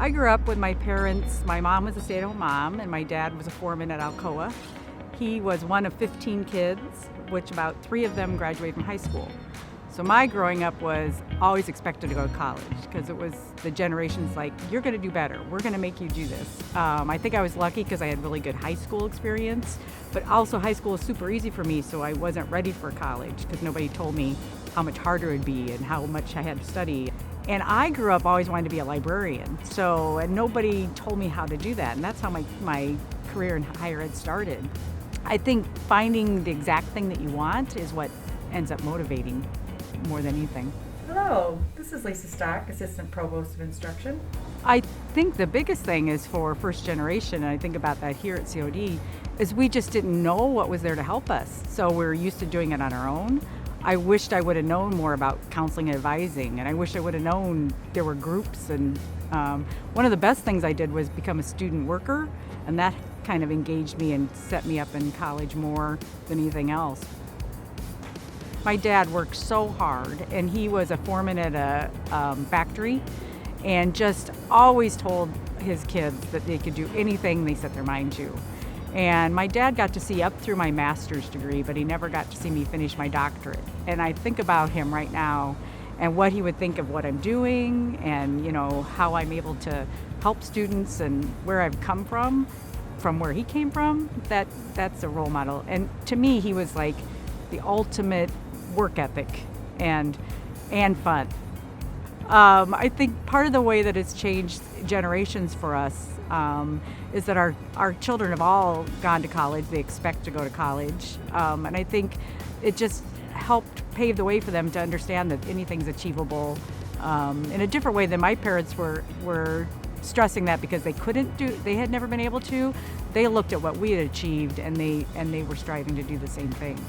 I grew up with my parents. My mom was a stay-at-home mom, and my dad was a foreman at Alcoa. He was one of 15 kids, which about 3 of them graduated from high school. So my growing up was always expected to go to college because it was the generations like, you're going to do better. We're going to make you do this. I think I was lucky because I had really good high school experience, but also high school was super easy for me, so I wasn't ready for college because nobody told me how much harder it would be and how much I had to study. And I grew up always wanting to be a librarian, and nobody told me how to do that, and that's how my career in higher ed started. I think finding the exact thing that you want is what ends up motivating more than anything. Hello, this is Lisa Stock, Assistant Provost of Instruction. I think the biggest thing is for first generation, and I think about that here at COD, is we just didn't know what was there to help us. So we're used to doing it on our own. I wished I would have known more about counseling and advising, and I wish I would have known there were groups. And one of the best things I did was become a student worker, and that kind of engaged me and set me up in college more than anything else. My dad worked so hard, and he was a foreman at a factory, and just always told his kids that they could do anything they set their mind to. And my dad got to see up through my master's degree, but he never got to see me finish my doctorate. And I think about him right now and what he would think of what I'm doing and, how I'm able to help students and where I've come from where he came from. That's a role model. And to me, he was like the ultimate work ethic and fun. I think part of the way that it's changed generations for us is that our children have all gone to college. They expect to go to college. And I think it just helped pave the way for them to understand that anything's achievable in a different way than my parents were stressing that because they had never been able to. They looked at what we had achieved and they were striving to do the same thing.